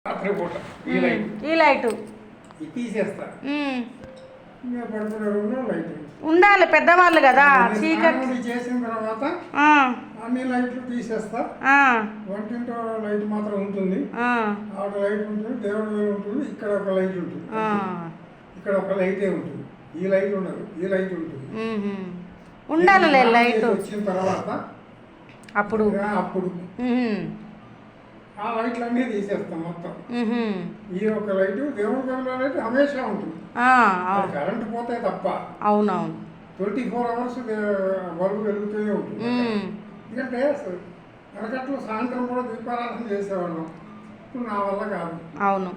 రాత్రిపూట ఈ లైటు తీసేస్తా. ఇంకా పడుకునే రూమ్లో లైట్ ఉండాలి, పెద్దవాళ్ళు కదా. చీకటి చేసిన తర్వాత అన్ని లైట్లు తీసేస్తా. వంటింటో లైట్ మాత్రం ఉంటుంది, ఆవిడ లైట్ ఉంటుంది, దేవుడి వేలు ఉంటుంది, ఇక్కడ ఒక లైట్ ఉంటుంది, ఇక్కడ ఒక లైటే ఉంటుంది. ఈ లైట్ ఉండదు, ఈ లైట్ ఉంటుంది. ఉండాలి లైట్ వచ్చిన తర్వాత అప్పుడు ఆ లైట్లన్నీ తీసేస్తాం మొత్తం. ఈ ఒక లైట్ దేవుడి గదిలో లైట్ హమేషా ఉంటుంది. కరెంట్ పోతే తప్ప అవునవును 24 hours బల్బు వెలుగుతూనే ఉంటుంది. ఎందుకంటే వెనకట్లో సాయంత్రం కూడా దీపారాధన చేసేవాళ్ళం. ఇప్పుడు నా వల్ల కాదు. అవును,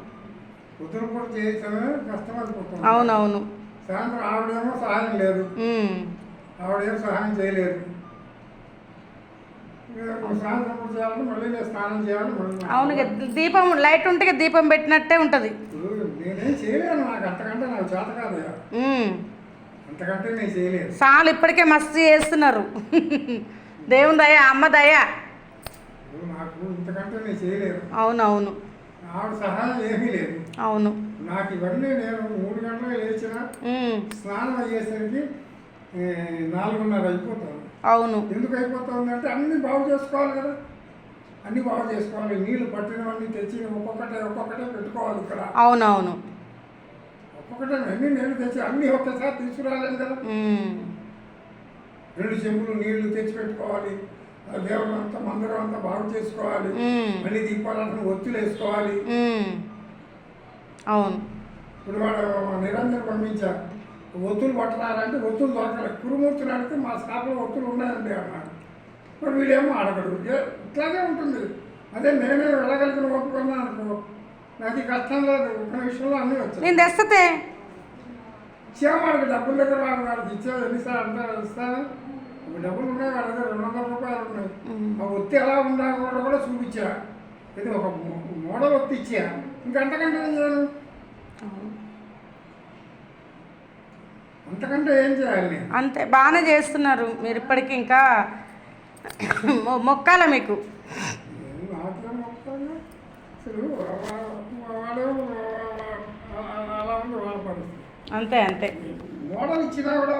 పొద్దున కూడా చేయటమే కష్టమైపోతుంది. అవునవును. సాయంత్రం ఆవిడేమో సహాయం లేదు, ఆవిడేమో సహాయం చేయలేదు. సాయంత్రం కూడా చేయాలంటే మళ్ళీ నేను స్నానం చేయాలి. అవును, దీపం లైట్ ఉంటే దీపం పెట్టినట్టే ఉంటుంది. నేనేం చేయలేను, నాకు అంతకంటే నాకు చేత కాదు, అంతకంటే నేను చేయలేదు. చాలు, ఇప్పటికే మస్తు చేస్తున్నారు. దేవుని దయ, అమ్మ దయ. నాకు ఇంతకంటే నేను చేయలేదు. అవునవును, ఆవిడ సహాయం ఏమీ లేదు. అవును, నాకు ఇవన్నీ నేను 3 గంటలకు లేచిన స్నానం అయ్యేసరికి 4:30 అయిపోతాను. అవును, ఎందుకు అయిపోతుంది అంటే అన్నీ బాగు చేసుకోవాలి కదా, అన్నీ బాగు చేసుకోవాలి. నీళ్ళు పట్టినవన్నీ తెచ్చి ఒక్కొక్కటే పెట్టుకోవాలి ఇక్కడ. అవునవును, ఒక్కొక్కటే అన్నీ నేను తెచ్చి అన్నీ ఒక్కసారి తీసుకురాలేను కదా. 2 చెంబులు నీళ్లు తెచ్చి పెట్టుకోవాలి, దేవుడు అంతా మందిరం అంతా బాగు చేసుకోవాలి, మళ్ళీ దీపాలను ఒత్తులు వేసుకోవాలి. అవును, ఇప్పుడు వాడు నిరంజన్ పంపించారు, ఒత్తులు పట్టరారంటే ఒత్తులు దొరకలేదు. కురుమూర్తులు అడిగితే మా షాపులో ఒత్తులు ఉన్నాయండి అన్నాడు. ఇప్పుడు వీడేమో అడగడు. ఇట్లాగే ఉంటుంది. అదే నేనే వెళ్ళగలిగిన ఒప్పుకున్నాను అనుకో, నాకు ఈ కష్టం లేదు. ఒక విషయంలో అన్నీ వచ్చాయి. నేను తెస్తే ఇచ్చేవాడికి డబ్బుల దగ్గర వాడికి ఇచ్చేది ఎన్నిసార్లు అంటే ఇస్తాను. డబ్బులు ఉన్నాయి, వాడి దగ్గర 200 రూపాయలు ఉన్నాయి. ఆ ఒత్తి ఎలా ఉండాలో కూడా చూపించా. ఇది ఒక మోడల్ ఒత్తి ఇచ్చా, ఇంకంతకంటే ఏం చేయను, అంతకంటే ఏం చేయాలి. అంతే, బాగానే చేస్తున్నారు మీరు. ఇప్పటికి ఇంకా మొక్కాల మీకు. నాకేం మొక్కాలి అసలు, వాడు అలా ఉంది వాళ్ళ పరిస్థితి. అంతే అంతే, మోడల్ ఇచ్చినా కూడా